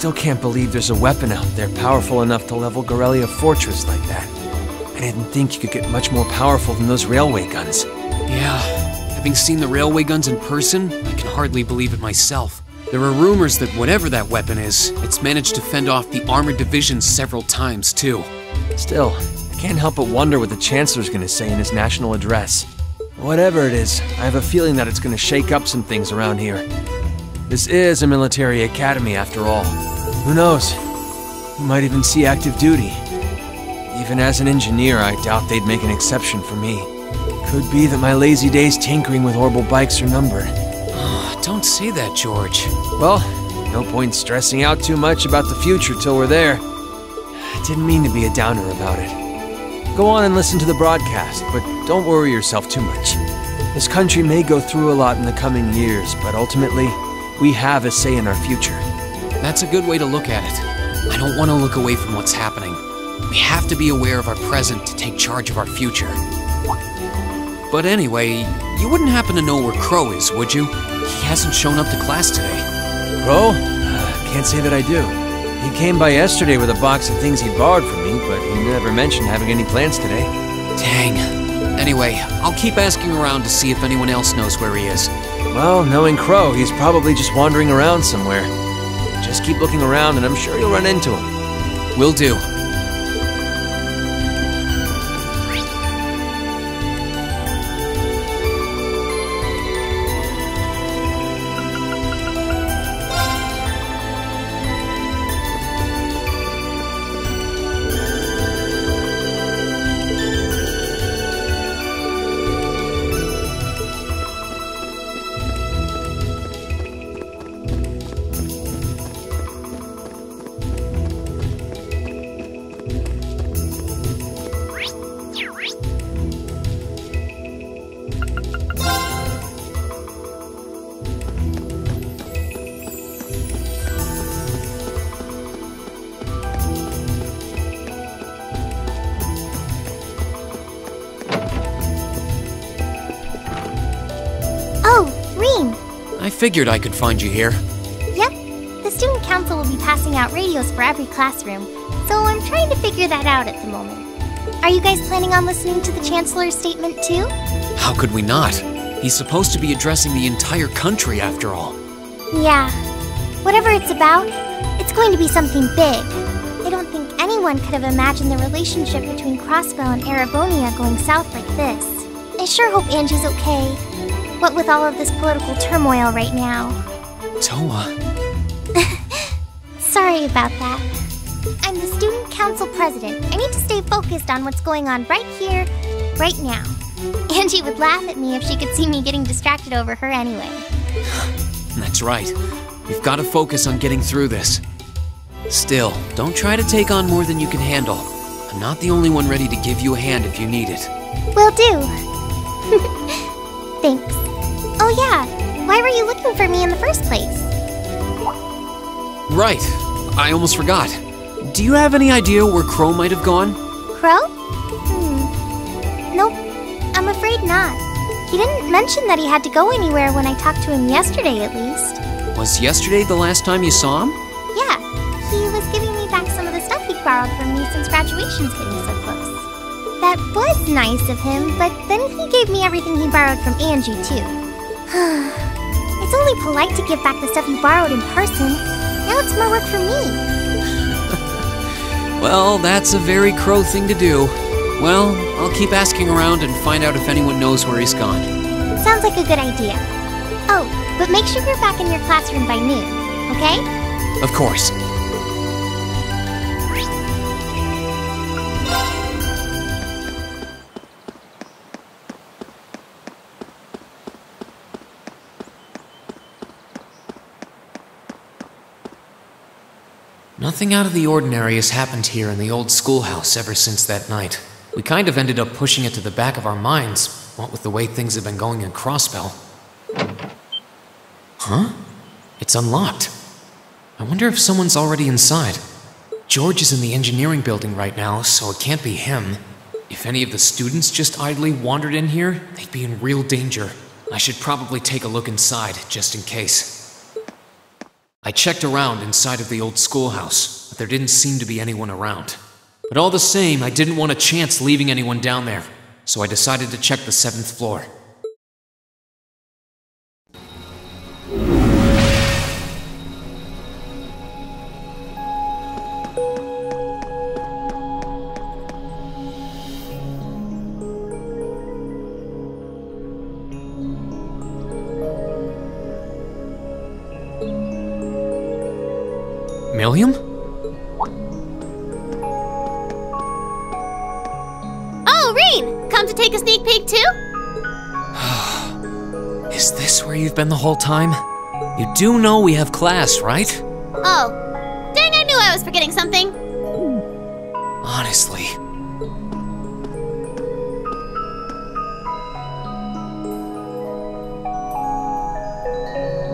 still can't believe there's a weapon out there powerful enough to level Garrelia Fortress like that. I didn't think you could get much more powerful than those railway guns. Yeah, having seen the railway guns in person, I can hardly believe it myself. There are rumors that whatever that weapon is, it's managed to fend off the armored divisions several times, too. Still, I can't help but wonder what the Chancellor's gonna say in his national address. Whatever it is, I have a feeling that it's gonna shake up some things around here. This is a military academy, after all. Who knows? We might even see active duty. Even as an engineer, I doubt they'd make an exception for me. Could be that my lazy days tinkering with orbital bikes are numbered. Oh, don't say that, George. Well, no point stressing out too much about the future till we're there. I didn't mean to be a downer about it. Go on and listen to the broadcast, but don't worry yourself too much. This country may go through a lot in the coming years, but ultimately, we have a say in our future. That's a good way to look at it. I don't want to look away from what's happening. We have to be aware of our present to take charge of our future. But anyway, you wouldn't happen to know where Crow is, would you? He hasn't shown up to class today. Crow? Can't say that I do. He came by yesterday with a box of things he borrowed from me, but he never mentioned having any plans today. Dang. Anyway, I'll keep asking around to see if anyone else knows where he is. Well, knowing Crow, he's probably just wandering around somewhere. Just keep looking around and I'm sure you'll run into him. Will do. I figured I could find you here. Yep. The student council will be passing out radios for every classroom, so I'm trying to figure that out at the moment. Are you guys planning on listening to the Chancellor's statement too? How could we not? He's supposed to be addressing the entire country after all. Yeah. Whatever it's about, it's going to be something big. I don't think anyone could have imagined the relationship between Crossbell and Erebonia going south like this. I sure hope Angie's okay. What with all of this political turmoil right now. Toa. Sorry about that. I'm the student council president. I need to stay focused on what's going on right here, right now. Angie would laugh at me if she could see me getting distracted over her anyway. That's right. We've got to focus on getting through this. Still, don't try to take on more than you can handle. I'm not the only one ready to give you a hand if you need it. Will do. Thanks. Oh yeah, why were you looking for me in the first place? Right, I almost forgot. Do you have any idea where Crow might have gone? Crow? Nope, I'm afraid not. He didn't mention that he had to go anywhere when I talked to him yesterday, at least. Was yesterday the last time you saw him? Yeah, he was giving me back some of the stuff he borrowed from me since graduation's getting so close. That was nice of him, but then he gave me everything he borrowed from Angie, too. It's only polite to give back the stuff you borrowed in person. Now it's more work for me. Well, that's a very Crow thing to do. Well, I'll keep asking around and find out if anyone knows where he's gone. Sounds like a good idea. Oh, but make sure you're back in your classroom by noon, okay? Of course. Nothing out of the ordinary has happened here in the old schoolhouse ever since that night. We kind of ended up pushing it to the back of our minds, what with the way things have been going in Crossbell. Huh? It's unlocked. I wonder if someone's already inside. George is in the engineering building right now, so it can't be him. If any of the students just idly wandered in here, they'd be in real danger. I should probably take a look inside, just in case. I checked around inside of the old schoolhouse, but there didn't seem to be anyone around. But all the same, I didn't want a chance leaving anyone down there, so I decided to check the 7th floor. Milliam? Oh, Rean! Come to take a sneak peek too? Is this where you've been the whole time? You do know we have class, right? Oh. Dang, I knew I was forgetting something. Honestly.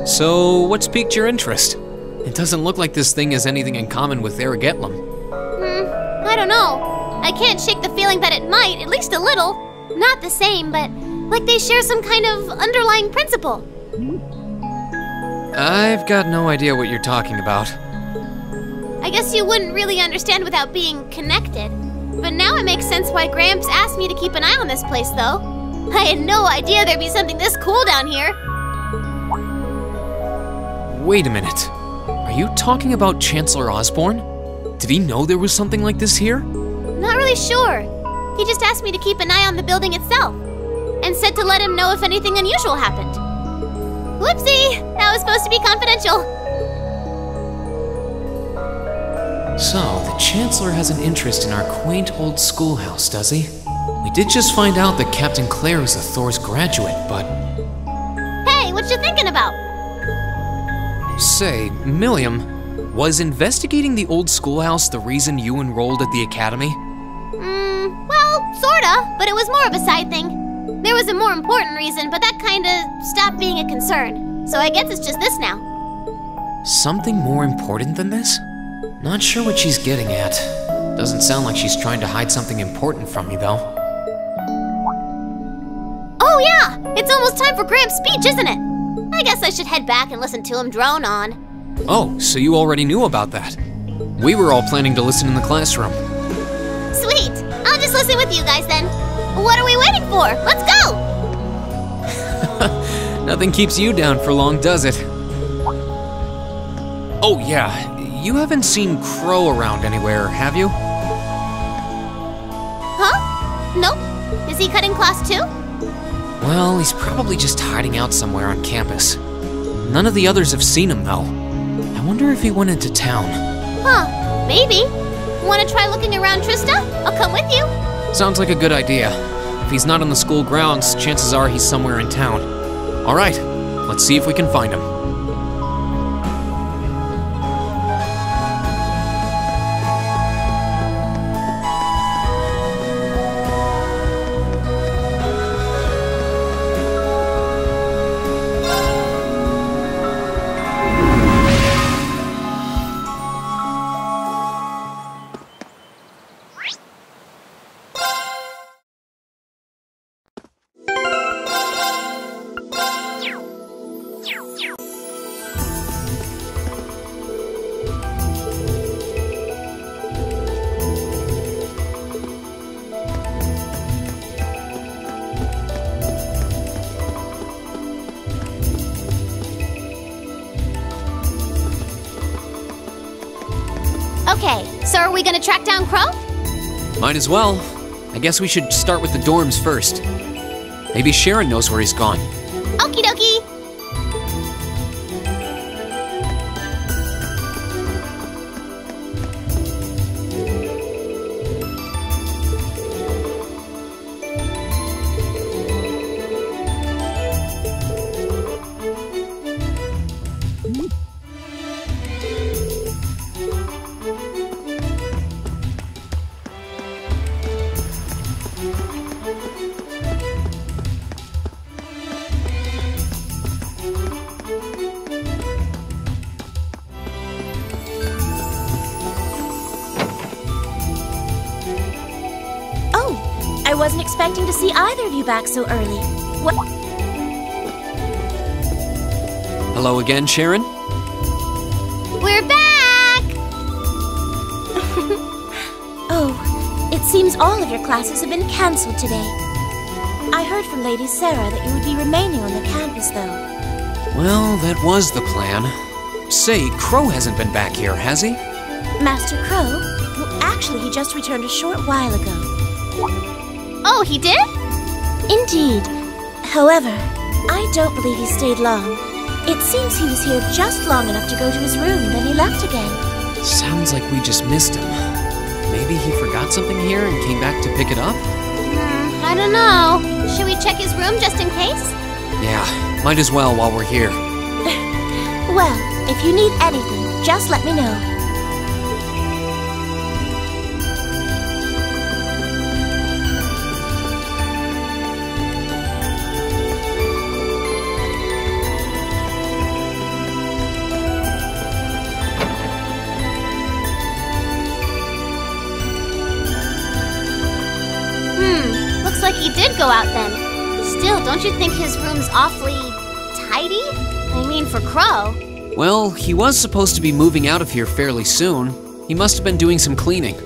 So, what's piqued your interest? It doesn't look like this thing has anything in common with Erigetlam. I don't know. I can't shake the feeling that it might, at least a little. Not the same, but like they share some kind of underlying principle. I've got no idea what you're talking about. I guess you wouldn't really understand without being connected. But now it makes sense why Gramps asked me to keep an eye on this place, though. I had no idea there'd be something this cool down here. Wait a minute. Are you talking about Chancellor Osborne? Did he know there was something like this here? Not really sure. He just asked me to keep an eye on the building itself, and said to let him know if anything unusual happened. Whoopsie! That was supposed to be confidential. So, the Chancellor has an interest in our quaint old schoolhouse, does he? We did just find out that Captain Claire is a Thors graduate, but... Hey, what you thinking about? Say, Milliam, was investigating the old schoolhouse the reason you enrolled at the academy? Well, sorta, but it was more of a side thing. There was a more important reason, but that kinda stopped being a concern. So I guess it's just this now. Something more important than this? Not sure what she's getting at. Doesn't sound like she's trying to hide something important from me, though. Oh yeah! It's almost time for Gramps' speech, isn't it? I guess I should head back and listen to him drone on. Oh, so you already knew about that. We were all planning to listen in the classroom. Sweet! I'll just listen with you guys then. What are we waiting for? Let's go! Nothing keeps you down for long, does it? Oh yeah, you haven't seen Crow around anywhere, have you? Huh? Nope. Is he cutting class too? Well, he's probably just hiding out somewhere on campus. None of the others have seen him, though. I wonder if he went into town. Huh, maybe. Wanna try looking around, Trista? I'll come with you. Sounds like a good idea. If he's not on the school grounds, chances are he's somewhere in town. All right, let's see if we can find him. Okay, so are we gonna track down Crow? Might as well. I guess we should start with the dorms first. Maybe Sharon knows where he's gone. Okie dokie! I wasn't expecting to see either of you back so early. What? Hello again, Sharon? We're back! Oh, it seems all of your classes have been cancelled today. I heard from Lady Sarah that you would be remaining on the campus, though. Well, that was the plan. Say, Crow hasn't been back here, has he? Master Crow? Well, actually, he just returned a short while ago. Oh, he did? Indeed. However, I don't believe he stayed long. It seems he was here just long enough to go to his room, then he left again. Sounds like we just missed him. Maybe he forgot something here and came back to pick it up? I don't know. Should we check his room just in case? Yeah, might as well while we're here. Well, if you need anything, just let me know. Looks like he did go out then. Still, don't you think his room's awfully tidy? I mean, for Crow. Well, he was supposed to be moving out of here fairly soon. He must have been doing some cleaning.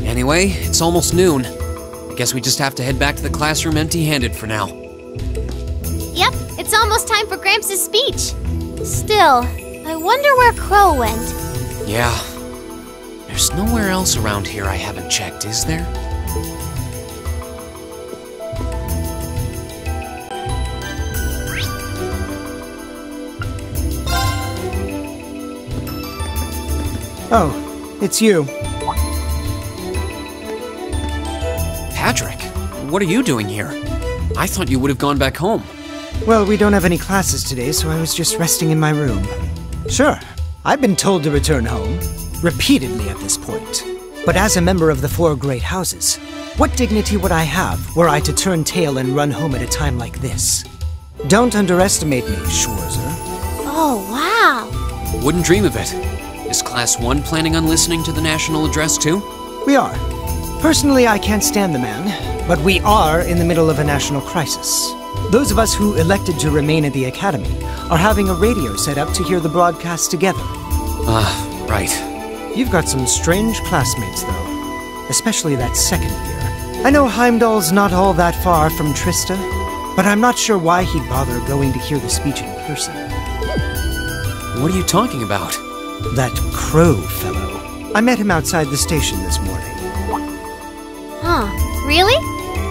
Anyway, it's almost noon. I guess we just have to head back to the classroom empty-handed for now. Yep, it's almost time for Gramps' speech. Still, I wonder where Crow went. Yeah. There's nowhere else around here I haven't checked, is there? Oh, it's you. Patrick, what are you doing here? I thought you would have gone back home. Well, we don't have any classes today, so I was just resting in my room. Sure, I've been told to return home, repeatedly at this point. But as a member of the 4 great houses, what dignity would I have were I to turn tail and run home at a time like this? Don't underestimate me, Schwarzer. Oh, wow. Wouldn't dream of it. Is Class 1 planning on listening to the national address too? We are. Personally, I can't stand the man, but we are in the middle of a national crisis. Those of us who elected to remain at the Academy are having a radio set up to hear the broadcast together. Right. You've got some strange classmates, though. Especially that second year. I know Heimdall's not all that far from Trista, but I'm not sure why he'd bother going to hear the speech in person. What are you talking about? That Crow fellow. I met him outside the station this morning. Huh, really?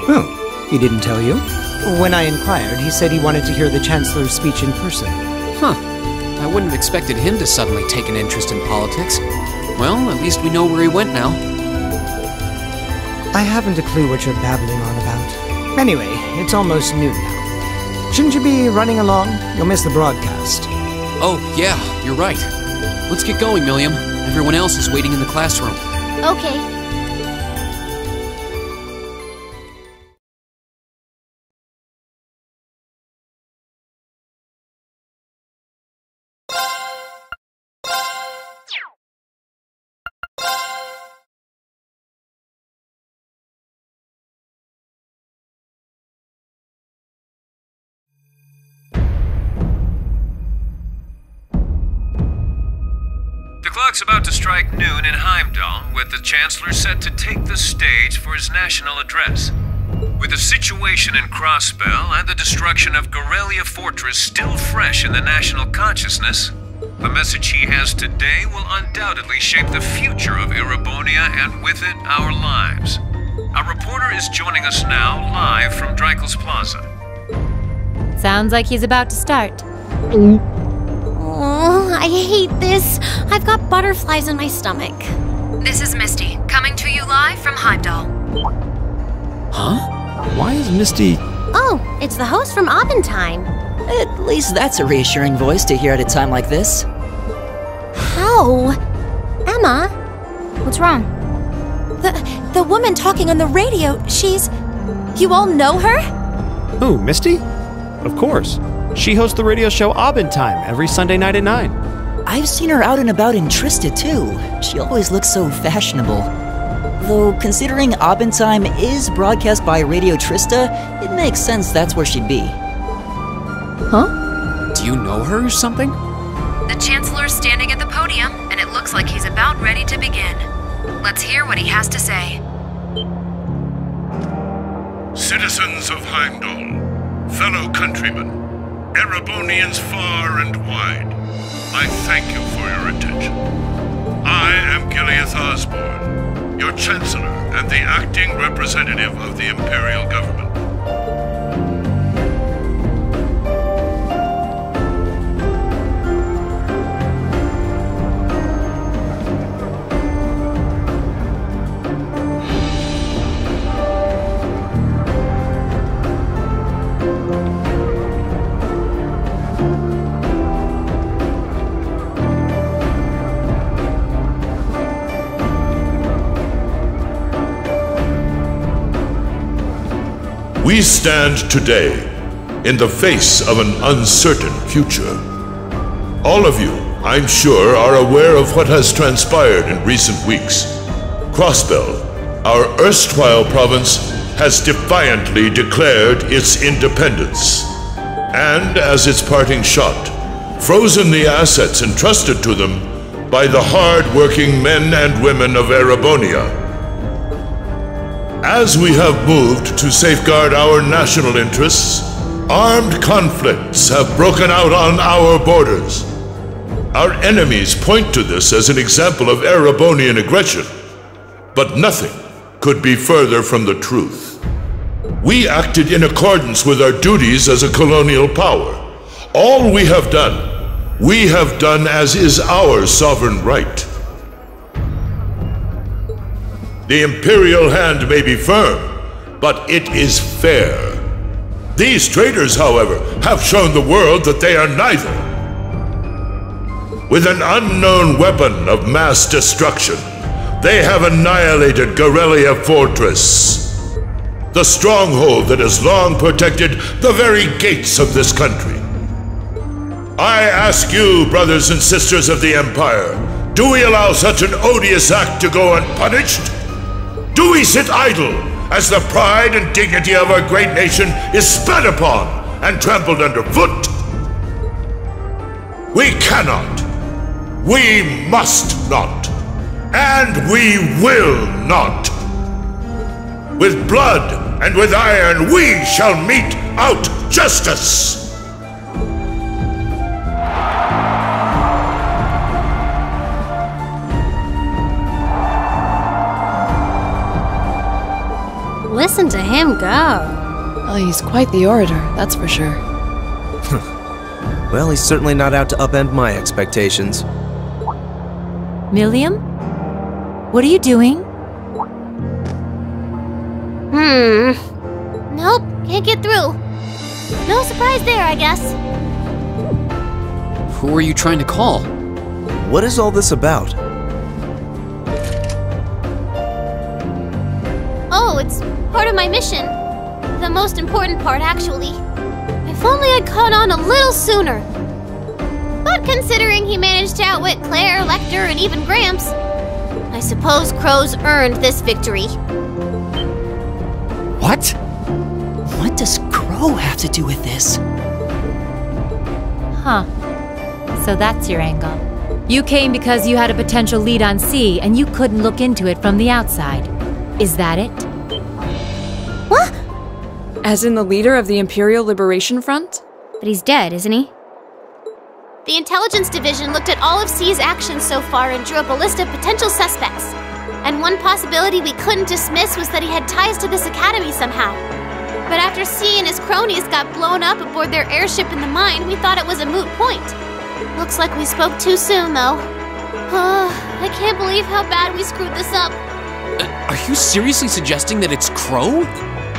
Oh, he didn't tell you? When I inquired, he said he wanted to hear the Chancellor's speech in person. Huh. I wouldn't have expected him to suddenly take an interest in politics. Well, at least we know where he went now. I haven't a clue what you're babbling on about. Anyway, it's almost noon now. Shouldn't you be running along? You'll miss the broadcast. Oh, yeah, you're right. Let's get going, Milliam. Everyone else is waiting in the classroom. Okay. The clock's about to strike noon in Heimdall, with the Chancellor set to take the stage for his national address. With the situation in Crossbell and the destruction of Gorelia Fortress still fresh in the national consciousness, the message he has today will undoubtedly shape the future of Erebonia and with it, our lives. Our reporter is joining us now live from Dreikel's Plaza. Sounds like he's about to start. Oh, I hate this. I've got butterflies in my stomach. This is Misty, coming to you live from Heimdall. Huh? Why is Misty... Oh, it's the host from Abendheim. At least that's a reassuring voice to hear at a time like this. How? Emma? What's wrong? The woman talking on the radio, she's... You all know her? Who, Misty? Of course. She hosts the radio show Abendheim every Sunday night at 9. I've seen her out and about in Trista, too. She always looks so fashionable. Though, considering Abendheim is broadcast by Radio Trista, it makes sense that's where she'd be. Huh? Do you know her or something? The Chancellor's standing at the podium, and it looks like he's about ready to begin. Let's hear what he has to say. Citizens of Heimdall, fellow countrymen, Erebonians far and wide, I thank you for your attention. I am Gileath Osborne, your Chancellor and the acting representative of the Imperial Government. We stand today in the face of an uncertain future. All of you, I'm sure, are aware of what has transpired in recent weeks. Crossbell, our erstwhile province, has defiantly declared its independence, and as its parting shot, frozen the assets entrusted to them by the hard-working men and women of Erebonia. As we have moved to safeguard our national interests, armed conflicts have broken out on our borders. Our enemies point to this as an example of Erebonian aggression, but nothing could be further from the truth. We acted in accordance with our duties as a colonial power. All we have done as is our sovereign right. The Imperial hand may be firm, but it is fair. These traitors, however, have shown the world that they are neither. With an unknown weapon of mass destruction, they have annihilated Gorelia Fortress, the stronghold that has long protected the very gates of this country. I ask you, brothers and sisters of the Empire, do we allow such an odious act to go unpunished? Do we sit idle as the pride and dignity of our great nation is spat upon and trampled underfoot? We cannot, we must not, and we will not. With blood and with iron we shall mete out justice. Listen to him go. Well, he's quite the orator, that's for sure. Well, he's certainly not out to upend my expectations. Milliam? What are you doing? Nope, can't get through. No surprise there, I guess. Who are you trying to call? What is all this about? Oh, it's part of my mission. The most important part, actually. If only I'd caught on a little sooner. But considering he managed to outwit Claire, Lecter, and even Gramps, I suppose Crow's earned this victory. What? What does Crow have to do with this? Huh. So that's your angle. You came because you had a potential lead on C and you couldn't look into it from the outside. Is that it? What? As in the leader of the Imperial Liberation Front? But he's dead, isn't he? The Intelligence Division looked at all of C's actions so far and drew up a list of potential suspects. And one possibility we couldn't dismiss was that he had ties to this academy somehow. But after C and his cronies got blown up aboard their airship in the mine, we thought it was a moot point. Looks like we spoke too soon, though. I can't believe how bad we screwed this up. Are you seriously suggesting that it's Crow?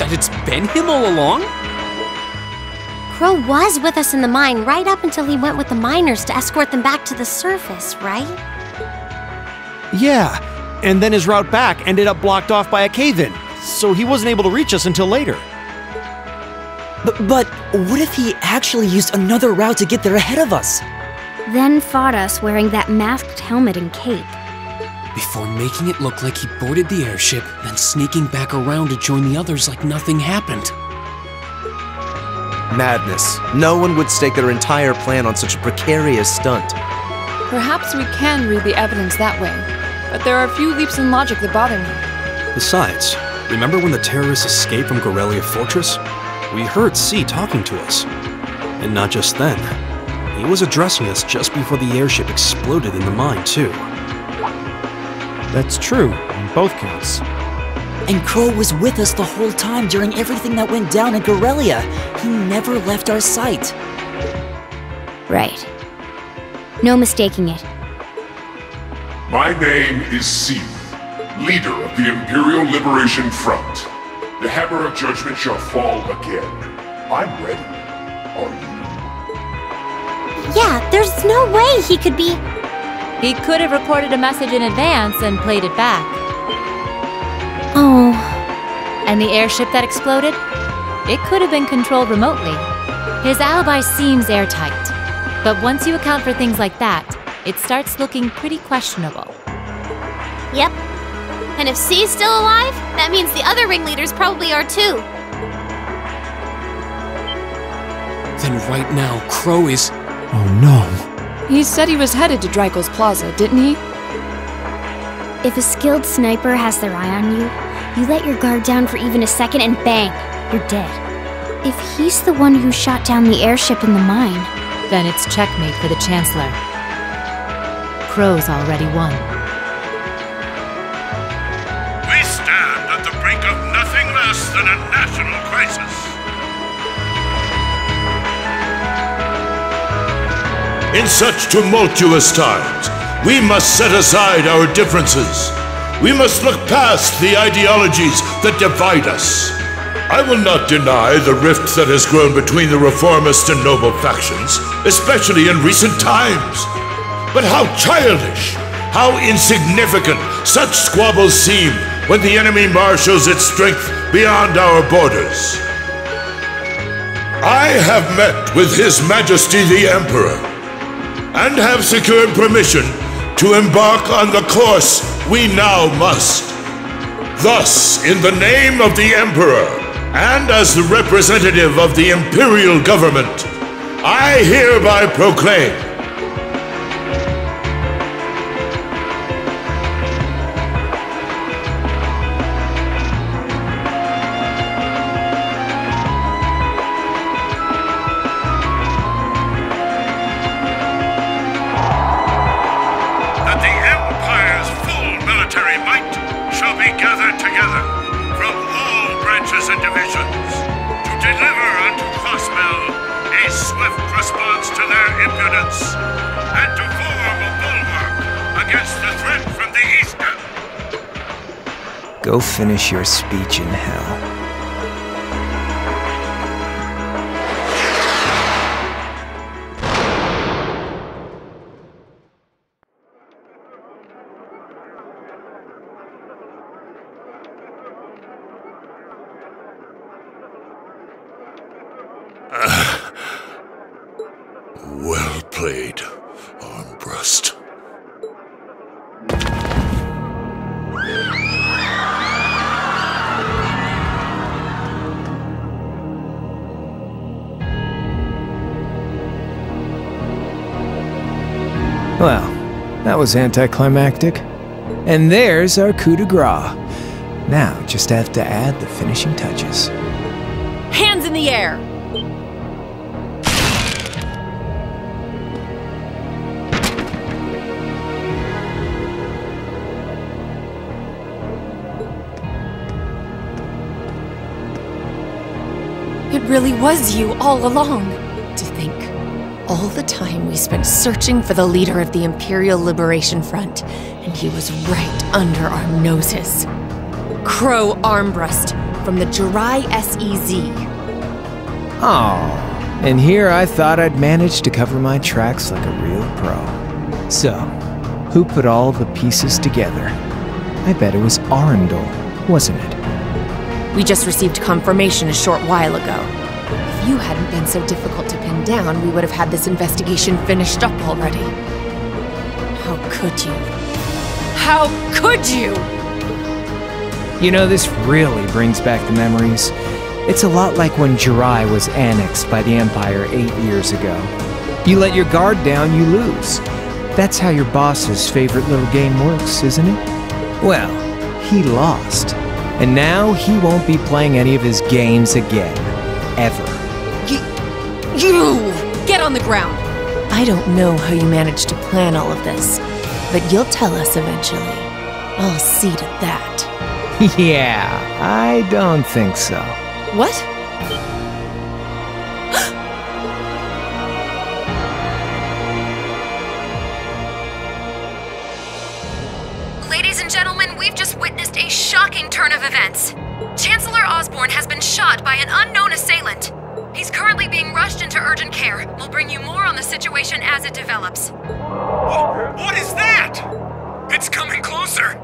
That it's been him all along? Crow was with us in the mine right up until he went with the miners to escort them back to the surface, right? Yeah, and then his route back ended up blocked off by a cave-in, so he wasn't able to reach us until later. But what if he actually used another route to get there ahead of us? Then fought us wearing that masked helmet and cape. Before making it look like he boarded the airship, then sneaking back around to join the others like nothing happened. Madness. No one would stake their entire plan on such a precarious stunt. Perhaps we can read the evidence that way, but there are a few leaps in logic that bother me. Besides, remember when the terrorists escaped from Gorelia Fortress? We heard C talking to us. And not just then. He was addressing us just before the airship exploded in the mine, too. That's true, on both counts. And Crow was with us the whole time during everything that went down in Gorelia. He never left our sight. Right. No mistaking it. My name is C, leader of the Imperial Liberation Front. The hammer of judgment shall fall again. I'm ready. Are you? Yeah, there's no way he could be... He could have recorded a message in advance and played it back. Oh. And the airship that exploded? It could have been controlled remotely. His alibi seems airtight. But once you account for things like that, it starts looking pretty questionable. Yep. And if C's still alive, that means the other ringleaders probably are too. Then right now, Crow is... Oh no. He said he was headed to Dreikel's Plaza, didn't he? If a skilled sniper has their eye on you, you let your guard down for even a second and bang, you're dead. If he's the one who shot down the airship in the mine... Then it's checkmate for the Chancellor. Crow's already won. We stand at the brink of nothing less than a national crisis. In such tumultuous times, we must set aside our differences. We must look past the ideologies that divide us. I will not deny the rift that has grown between the reformist and noble factions, especially in recent times. But how childish, how insignificant such squabbles seem when the enemy marshals its strength beyond our borders. I have met with His Majesty the Emperor, and have secured permission to embark on the course we now must. Thus, in the name of the Emperor, and as the representative of the Imperial Government, I hereby proclaim that the Empire's full military might shall be gathered together from all branches and divisions to deliver unto Cosmel a swift response to their impudence and to form a bulwark against the threat from the eastern. Go finish your speech in hell. Well played, Armbrust. Well, that was anticlimactic. And there's our coup de grace. Now, just have to add the finishing touches. Hands in the air! It really was you all along. To think, all the time we spent searching for the leader of the Imperial Liberation Front, and he was right under our noses. Crow Armbrust from the Jirai SEZ. Oh, and here I thought I'd managed to cover my tracks like a real pro. So, who put all the pieces together? I bet it was Arundel, wasn't it? We just received confirmation a short while ago. If you hadn't been so difficult to pin down, we would have had this investigation finished up already. How could you? How could you? You know, this really brings back the memories. It's a lot like when Jirai was annexed by the Empire 8 years ago. You let your guard down, you lose. That's how your boss's favorite little game works, isn't it? Well, he lost. And now he won't be playing any of his games again. Ever. You! Get on the ground! I don't know how you managed to plan all of this, but you'll tell us eventually. I'll see to that. Yeah, I don't think so. What? Ladies and gentlemen, we've just witnessed a shocking turn of events. Chancellor Osborne has been shot by an unknown assailant. He's currently being rushed into urgent care. We'll bring you more on the situation as it develops. What is that? It's coming closer.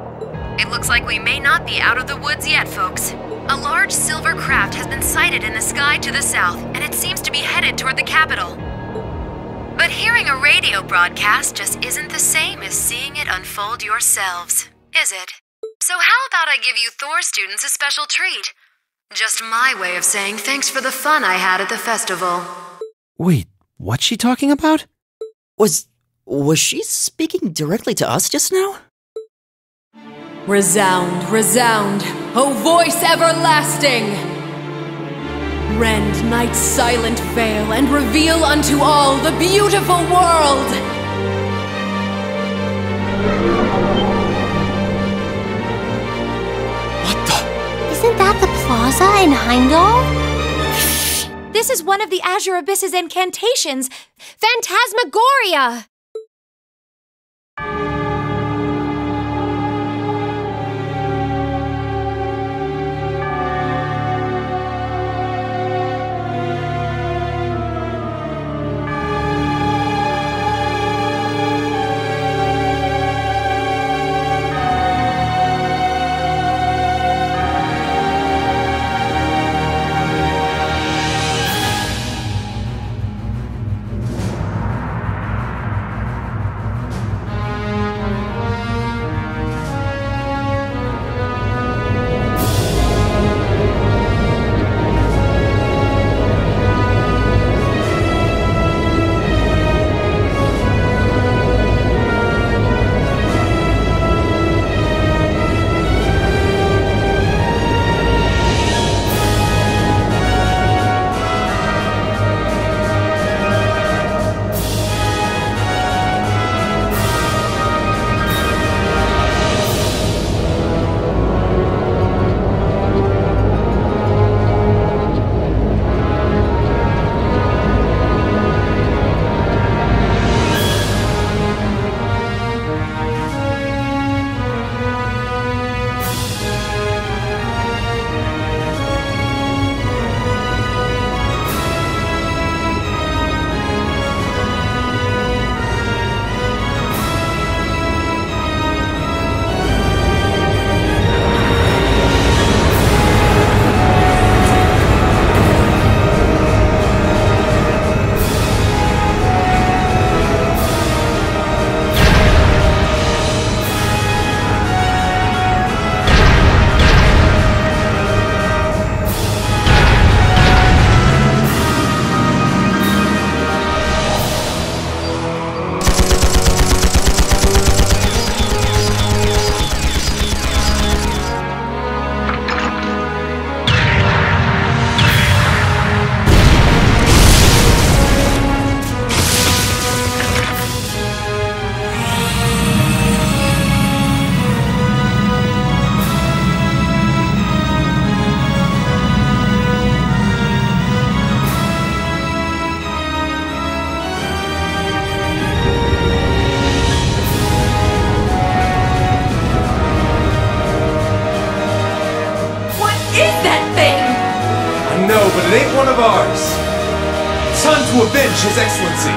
It looks like we may not be out of the woods yet, folks. A large silver craft has been sighted in the sky to the south, and it seems to be headed toward the capital. But hearing a radio broadcast just isn't the same as seeing it unfold yourselves, is it? So how about I give you Thors students a special treat? Just my way of saying thanks for the fun I had at the festival. Wait, what's she talking about? Was she speaking directly to us just now? Resound, resound, O voice everlasting! Rend night's silent veil and reveal unto all the beautiful world! Isn't that the plaza in Heimdall? This is one of the Azure Abyss's incantations! Phantasmagoria! but it ain't one of ours. It's time to avenge His Excellency.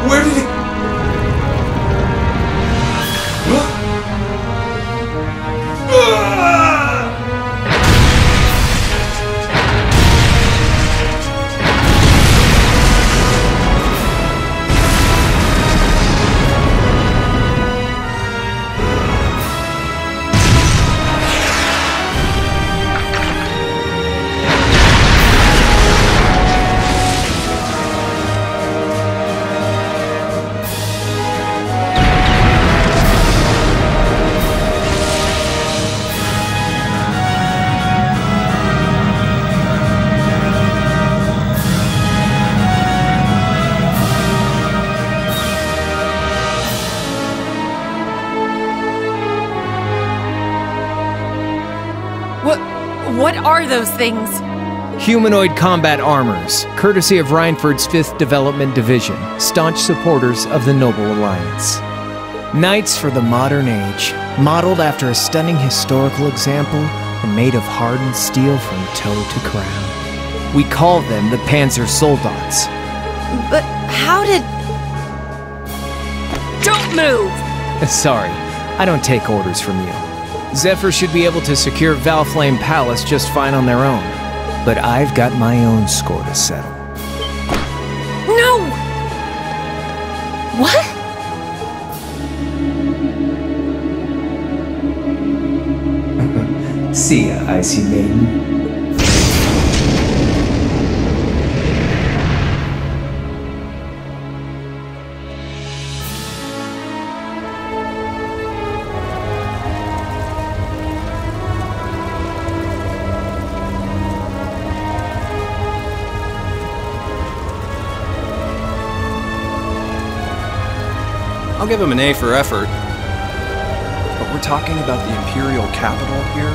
Where did it... are those things? Humanoid combat armors, courtesy of Reinford's 5th Development Division, staunch supporters of the Noble Alliance. Knights for the modern age, modeled after a stunning historical example and made of hardened steel from toe to crown. We call them the Panzer Soldats. But how did... Don't move! Sorry, I don't take orders from you. Zephyr should be able to secure Valflame Palace just fine on their own. But I've got my own score to settle. No! What? See ya, Icy Maiden. I'll give him an A for effort. But we're talking about the Imperial capital here?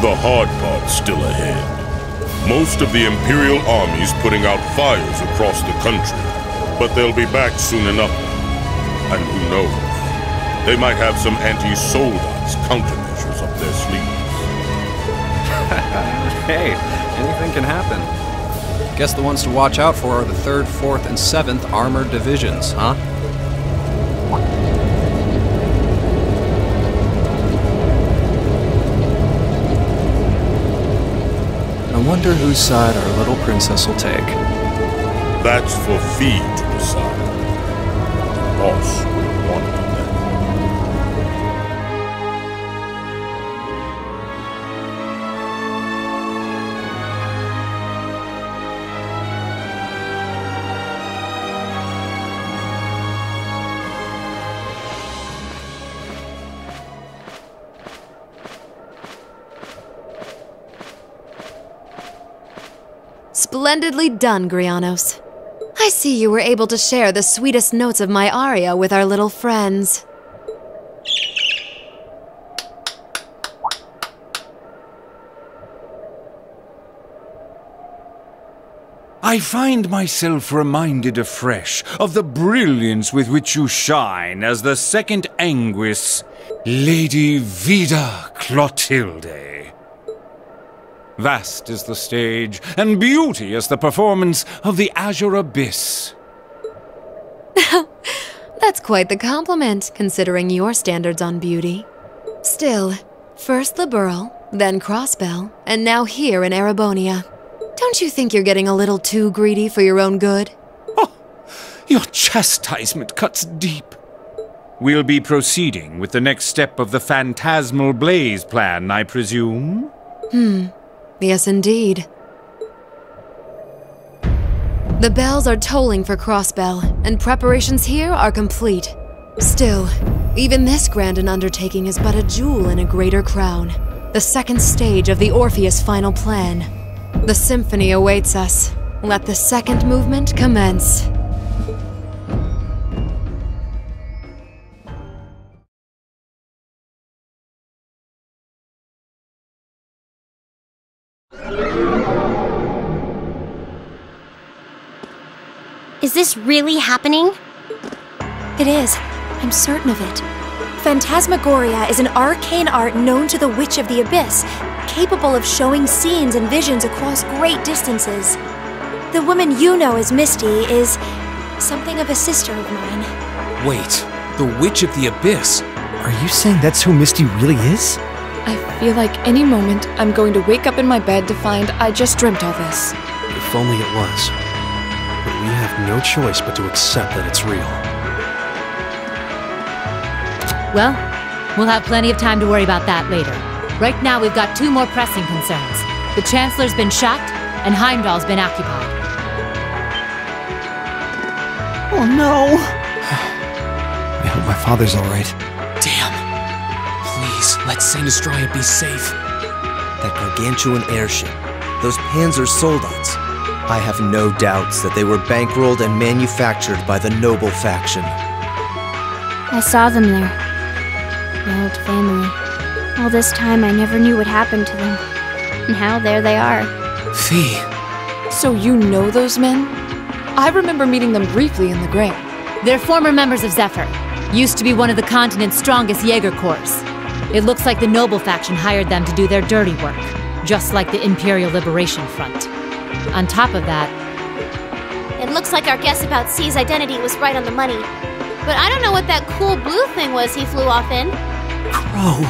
The hard part's still ahead. Most of the Imperial army's putting out fires across the country, but they'll be back soon enough. And who knows? They might have some anti-Soldats countermeasures up their sleeves. Hey, anything can happen. Guess the ones to watch out for are the 3rd, 4th, and 7th Armored Divisions, huh? I wonder whose side our little princess will take. That's for Fee to decide. The boss will want to. Splendidly done, Grianos. I see you were able to share the sweetest notes of my aria with our little friends. I find myself reminded afresh of the brilliance with which you shine as the second Anguis, Lady Vida Clotilde. Vast is the stage, and beauteous the performance of the Azure Abyss. That's quite the compliment, considering your standards on beauty. Still, first the Burl, then Crossbell, and now here in Erebonia. Don't you think you're getting a little too greedy for your own good? Your chastisement cuts deep. We'll be proceeding with the next step of the Phantasmal Blaze plan, I presume? Yes, indeed. The bells are tolling for Crossbell, and preparations here are complete. Still, even this grand an undertaking is but a jewel in a greater crown. The second stage of the Orpheus final plan. The symphony awaits us. Let the second movement commence. Is this really happening? It is. I'm certain of it. Phantasmagoria is an arcane art known to the Witch of the Abyss, capable of showing scenes and visions across great distances. The woman you know as Misty is something of a sister of mine. Wait, the Witch of the Abyss? Are you saying that's who Misty really is? I feel like any moment I'm going to wake up in my bed to find I just dreamt all this. If only it was. But we have no choice but to accept that it's real. Well, we'll have plenty of time to worry about that later. Right now, we've got 2 more pressing concerns. The Chancellor's been shot, and Heimdall's been occupied. Oh no! I hope my father's alright. Damn. Please, let Saint Astraea be safe. That gargantuan airship, those Panzer Soldats. I have no doubts that they were bankrolled and manufactured by the Noble faction. I saw them there. My old family. All this time I never knew what happened to them. Now there they are. Fee. So you know those men? I remember meeting them briefly in the Grain. They're former members of Zephyr. Used to be one of the continent's strongest Jaeger Corps. It looks like the Noble faction hired them to do their dirty work, just like the Imperial Liberation Front. On top of that... It looks like our guess about C's identity was right on the money. But I don't know what that cool blue thing was he flew off in. Crow,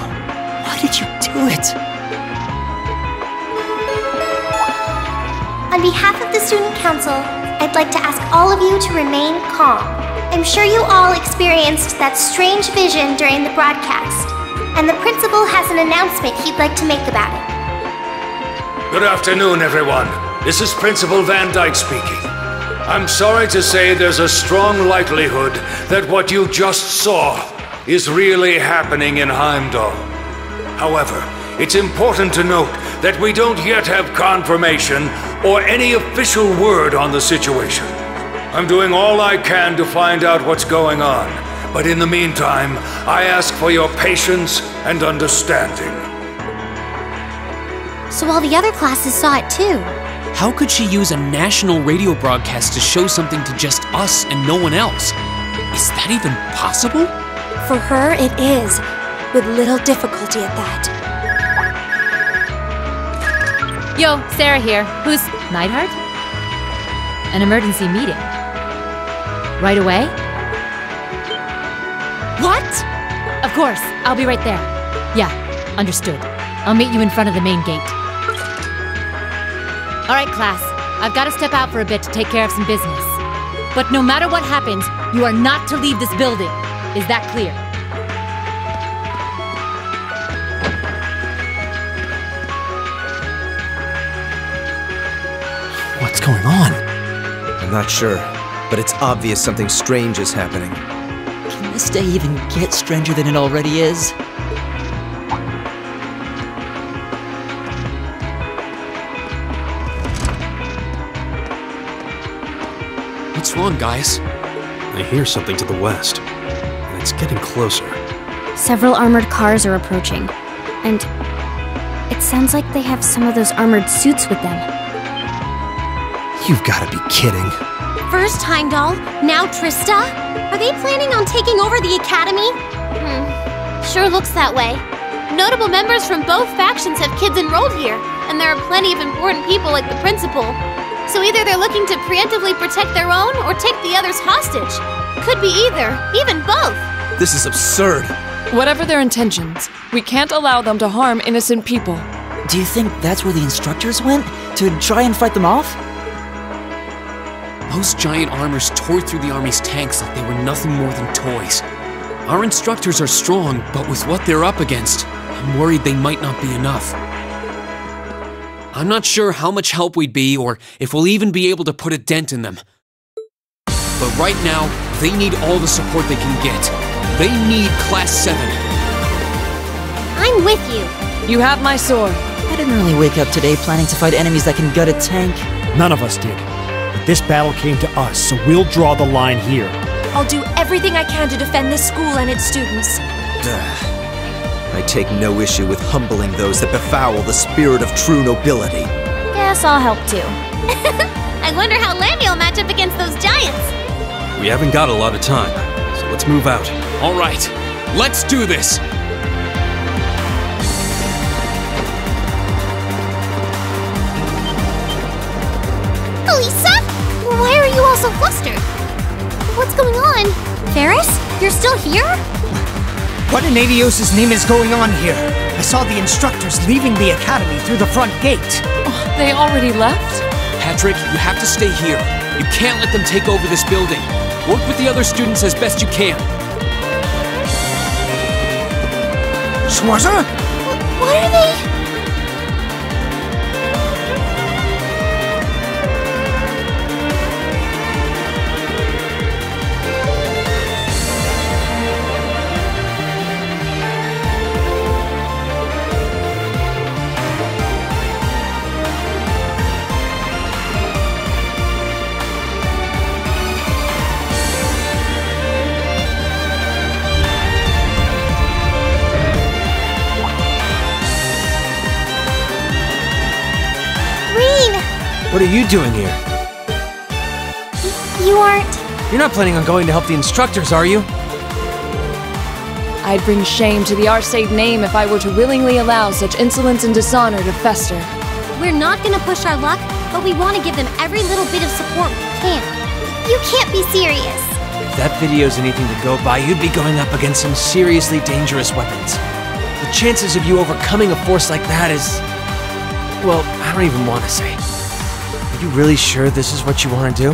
why did you do it? On behalf of the Student Council, I'd like to ask all of you to remain calm. I'm sure you all experienced that strange vision during the broadcast, and the principal has an announcement he'd like to make about it. Good afternoon, everyone. This is Principal Van Dyke speaking. I'm sorry to say there's a strong likelihood that what you just saw is really happening in Heimdall. However, it's important to note that we don't yet have confirmation or any official word on the situation. I'm doing all I can to find out what's going on, but in the meantime, I ask for your patience and understanding. So all the other classes saw it too. How could she use a national radio broadcast to show something to just us and no one else? Is that even possible? For her, it is, with little difficulty at that. Yo, Sarah here. Who's Neidhart? An emergency meeting. Right away? What? Of course, I'll be right there. Yeah, understood. I'll meet you in front of the main gate. All right, class. I've got to step out for a bit to take care of some business. But no matter what happens, you are not to leave this building. Is that clear? What's going on? I'm not sure, but it's obvious something strange is happening. Can this day even get stranger than it already is? What's wrong, guys? I hear something to the west, and it's getting closer. Several armored cars are approaching, and it sounds like they have some of those armored suits with them. You've got to be kidding. First Heimdall, now Trista? Are they planning on taking over the academy? Sure looks that way. Notable members from both factions have kids enrolled here, and there are plenty of important people like the principal. So either they're looking to preemptively protect their own or take the others hostage. Could be either, even both. This is absurd. Whatever their intentions, we can't allow them to harm innocent people. Do you think that's where the instructors went? To try and fight them off? Those giant armors tore through the army's tanks like they were nothing more than toys. Our instructors are strong, but with what they're up against, I'm worried they might not be enough. I'm not sure how much help we'd be, or if we'll even be able to put a dent in them. But right now, they need all the support they can get. They need Class 7. I'm with you. You have my sword. I didn't really wake up today planning to fight enemies that can gut a tank. None of us did. But this battle came to us, so we'll draw the line here. I'll do everything I can to defend this school and its students. I take no issue with humbling those that befoul the spirit of true nobility. Guess I'll help too. I wonder how Lamia'll match up against those giants. We haven't got a lot of time, so let's move out. All right, let's do this. Elisa? Why are you all so flustered? What's going on? Ferris? You're still here? What in Adios' name is going on here? I saw the instructors leaving the academy through the front gate. Oh, they already left? Patrick, you have to stay here. You can't let them take over this building. Work with the other students as best you can. Schwarzer? What are they? What are you doing here? You aren't... You're not planning on going to help the instructors, are you? I'd bring shame to the Arcade name if I were to willingly allow such insolence and dishonor to fester. We're not gonna push our luck, but we want to give them every little bit of support we can. You can't be serious. If that video's anything to go by, you'd be going up against some seriously dangerous weapons. The chances of you overcoming a force like that is... well, I don't even want to say. Are you really sure this is what you want to do?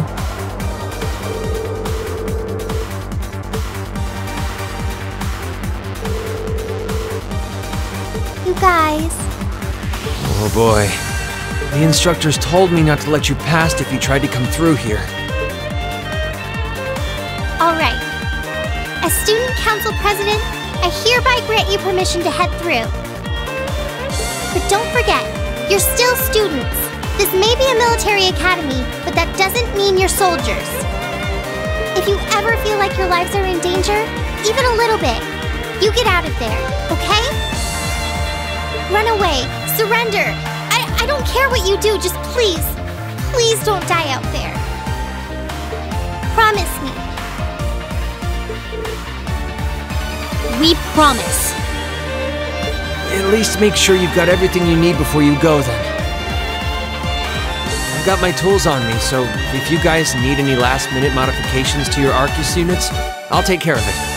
You guys... Oh boy. The instructors told me not to let you past if you tried to come through here. Alright. As Student Council President, I hereby grant you permission to head through. But don't forget, you're still students. This may be a military academy, but that doesn't mean you're soldiers. If you ever feel like your lives are in danger, even a little bit, you get out of there, okay? Run away. Surrender. I don't care what you do, just please don't die out there. Promise me. We promise. At least make sure you've got everything you need before you go, then. I've got my tools on me, so if you guys need any last-minute modifications to your Arcus units, I'll take care of it.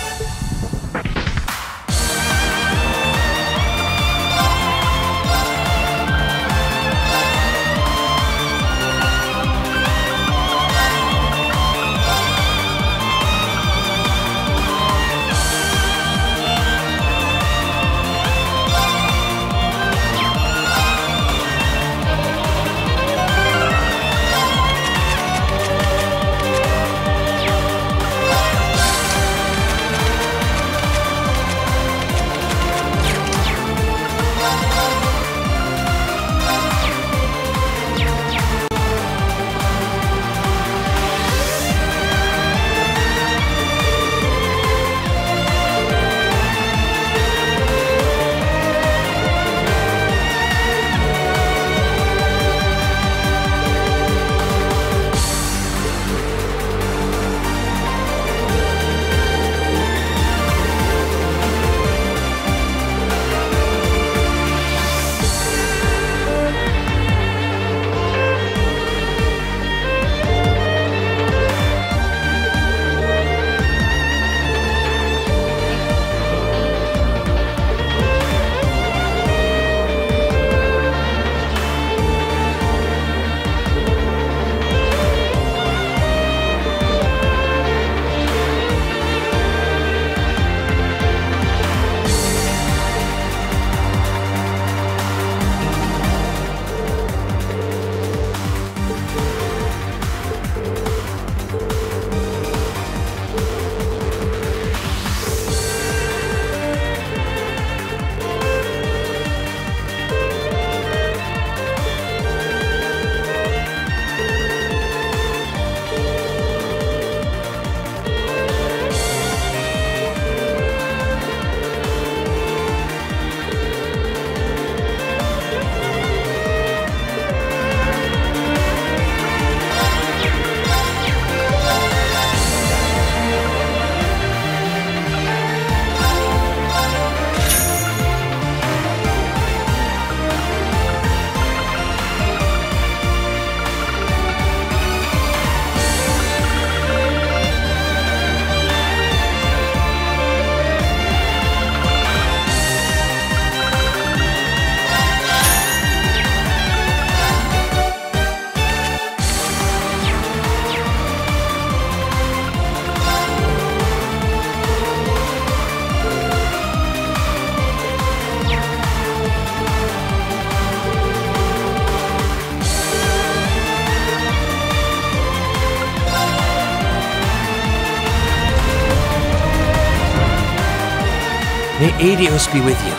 May Adios be with you.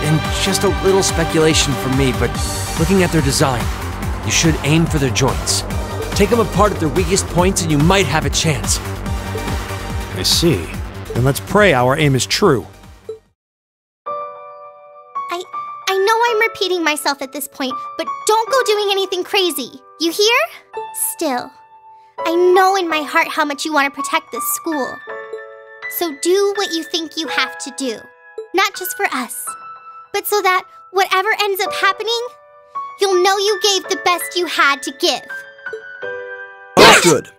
And just a little speculation from me, but looking at their design, you should aim for their joints. Take them apart at their weakest points and you might have a chance. I see. Then let's pray our aim is true. I know I'm repeating myself at this point, but don't go doing anything crazy. You hear? Still, I know in my heart how much you want to protect this school. So do what you think you have to do. Not just for us, but so that whatever ends up happening, you'll know you gave the best you had to give. Understood.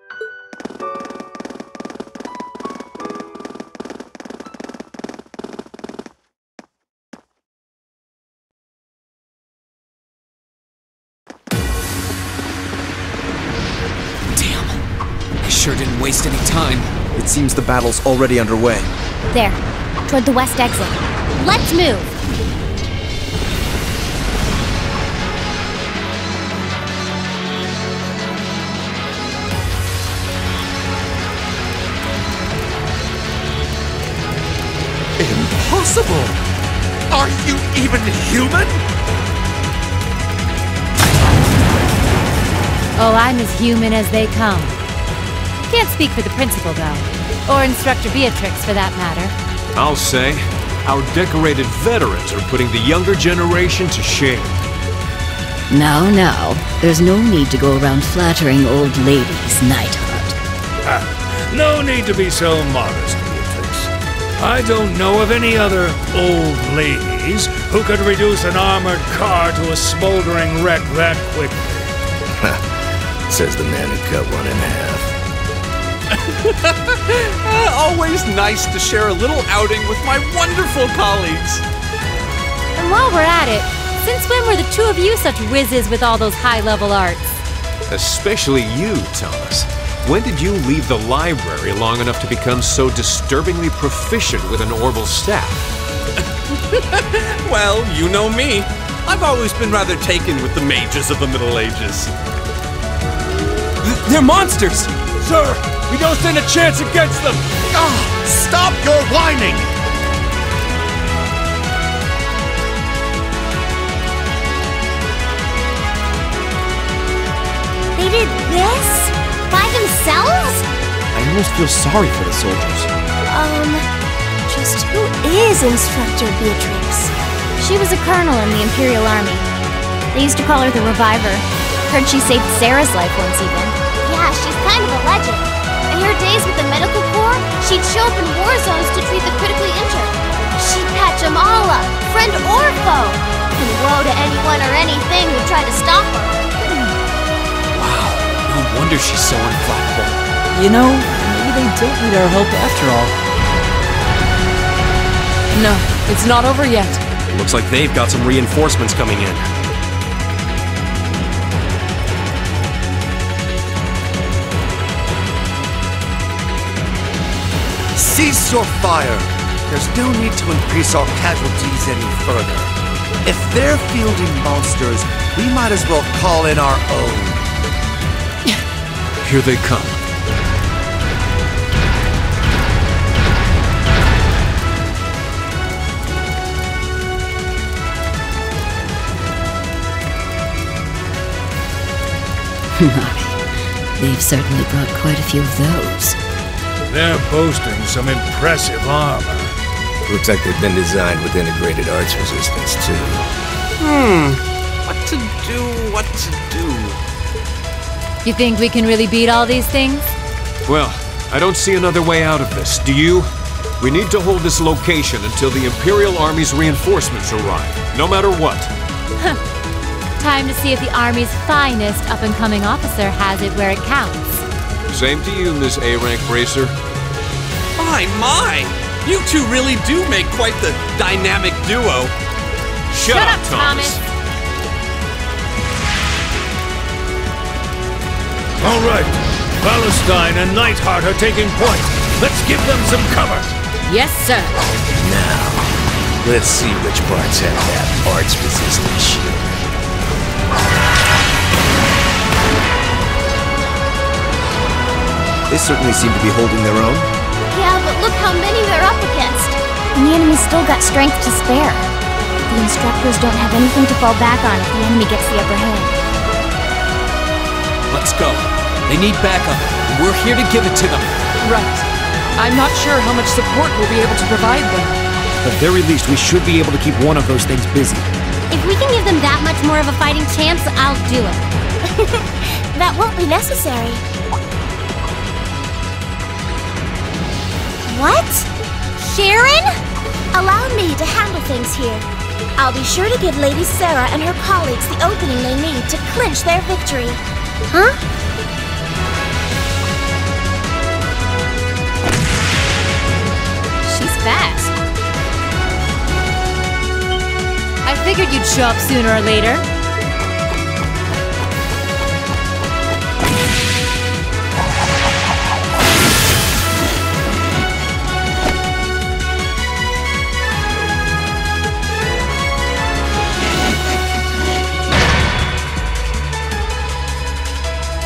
I sure didn't waste any time. It seems the battle's already underway. There, toward the west exit. Let's move! Impossible! Are you even human? Oh, I'm as human as they come. Can't speak for the principal, though. Or Instructor Beatrix, for that matter. I'll say, our decorated veterans are putting the younger generation to shame. Now, there's no need to go around flattering old ladies, Nightheart. No need to be so modest, Beatrix. I don't know of any other old ladies who could reduce an armored car to a smoldering wreck that quickly. Says the man who cut one in half. Always nice to share a little outing with my wonderful colleagues. And while we're at it, since when were the two of you such whizzes with all those high-level arts? Especially you, Thomas. When did you leave the library long enough to become so disturbingly proficient with an orbital staff? Well, you know me. I've always been rather taken with the mages of the Middle Ages. They're monsters! Sir, we don't stand a chance against them! Stop your whining! They did this? By themselves? I almost feel sorry for the soldiers. Just who is Instructor Beatrix? She was a colonel in the Imperial Army. They used to call her the Reviver. Heard she saved Sarah's life once even. Yeah, she's kind of a legend. In her days with the medical corps, she'd show up in war zones to treat the critically injured. She'd patch them all up, friend or foe. And woe to anyone or anything who tried to stop her. Wow, no wonder she's so unflappable. You know, maybe they don't need our help after all. No, it's not over yet. Looks like they've got some reinforcements coming in. Cease your fire! There's no need to increase our casualties any further. If they're fielding monsters, we might as well call in our own. Here they come. My, they've certainly brought quite a few of those. They're boasting some impressive armor. Looks like they've been designed with integrated arts resistance, too. What to do? You think we can really beat all these things? Well, I don't see another way out of this. Do you? We need to hold this location until the Imperial Army's reinforcements arrive, no matter what. Time to see if the Army's finest up-and-coming officer has it where it counts. Same to you, Miss A-Rank Racer. My! You two really do make quite the dynamic duo. Shut up, Thomas. All right, Palestine and Nightheart are taking point. Let's give them some cover. Yes, sir. Now, let's see which parts have that arts-resistant shield. They certainly seem to be holding their own. Yeah, but look how many they're up against. And the enemy's still got strength to spare. The instructors don't have anything to fall back on if the enemy gets the upper hand. Let's go. They need backup, and we're here to give it to them. Right. I'm not sure how much support we'll be able to provide them. At the very least, we should be able to keep one of those things busy. If we can give them that much more of a fighting chance, I'll do it. That won't be necessary. What? Sharon? Allow me to handle things here. I'll be sure to give Lady Sarah and her colleagues the opening they need to clinch their victory. Huh? She's fast. I figured you'd show up sooner or later.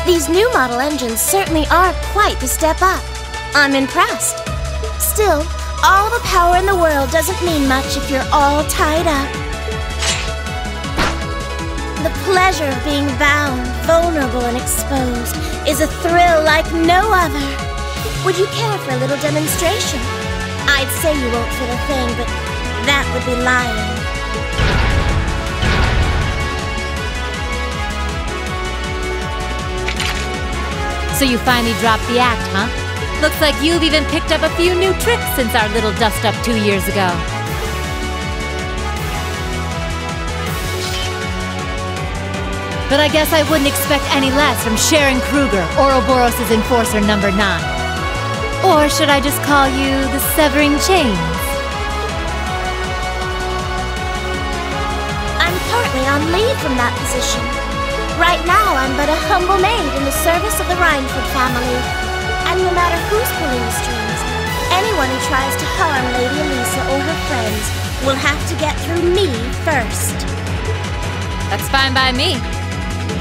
These new model engines certainly are quite the step up. I'm impressed. Still, all the power in the world doesn't mean much if you're all tied up. The pleasure of being bound, vulnerable, and exposed is a thrill like no other. Would you care for a little demonstration? I'd say you won't feel a thing, but that would be lying. So you finally dropped the act, huh? Looks like you've even picked up a few new tricks since our little dust-up 2 years ago. But I guess I wouldn't expect any less from Sharon Kruger, Ouroboros' Enforcer number 9. Or should I just call you the Severing Chains? I'm currently on leave from that position. Right now, I'm but a humble maid in the service of the Rhineford family. And no matter who's pulling the strings, anyone who tries to harm Lady Elisa or her friends will have to get through me first. That's fine by me.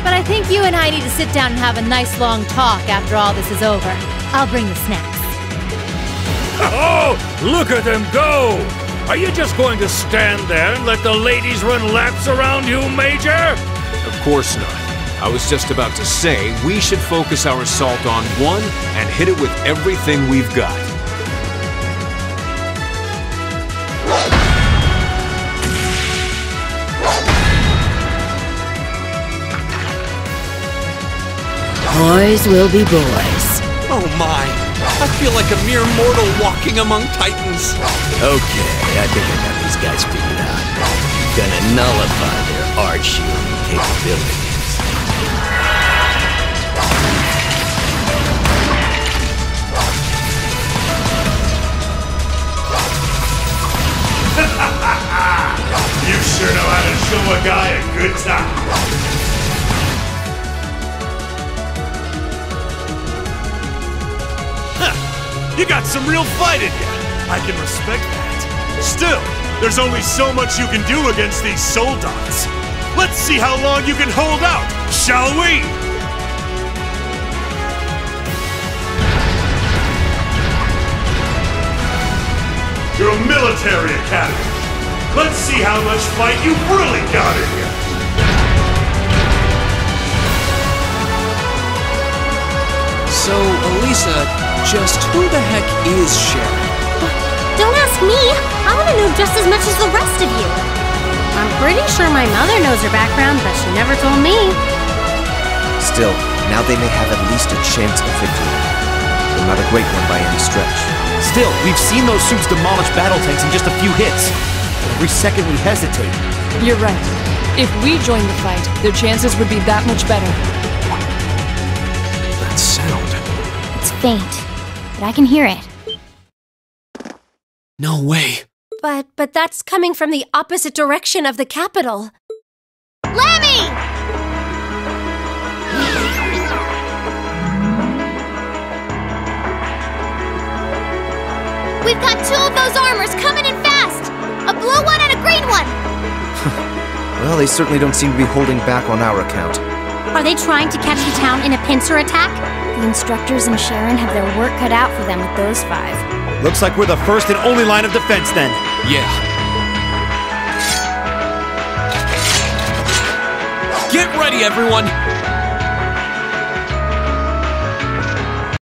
But I think you and I need to sit down and have a nice long talk after all this is over. I'll bring the snacks. Oh, look at them go! Are you just going to stand there and let the ladies run laps around you, Major? Of course not. I was just about to say, we should focus our assault on one and hit it with everything we've got. Boys will be boys. Oh my! I feel like a mere mortal walking among titans. Okay, I think I got these guys figured out. Gonna nullify their arch-shielding capabilities. You sure know how to show a guy a good time. You got some real fight in you. I can respect that. Still, there's only so much you can do against these soldats. Let's see how long you can hold out, shall we? You're a military academy. Let's see how much fight you've really got in you. So, Elisa, just who the heck is Sharon? Don't ask me. I want to know just as much as the rest of you. I'm pretty sure my mother knows her background, but she never told me. Still, now they may have at least a chance of victory. Though not a great one by any stretch. Still, we've seen those suits demolish battle tanks in just a few hits. Every second we hesitate. You're right. If we joined the fight, their chances would be that much better. That sound. It's faint, but I can hear it. No way. But that's coming from the opposite direction of the capital. Lemmy! We've got two of those armors coming in fast! A blue one and a green one! Well, they certainly don't seem to be holding back on our account. Are they trying to catch the town in a pincer attack? The instructors and Sharon have their work cut out for them with those 5. Looks like we're the first and only line of defense then. Yeah. Get ready, everyone!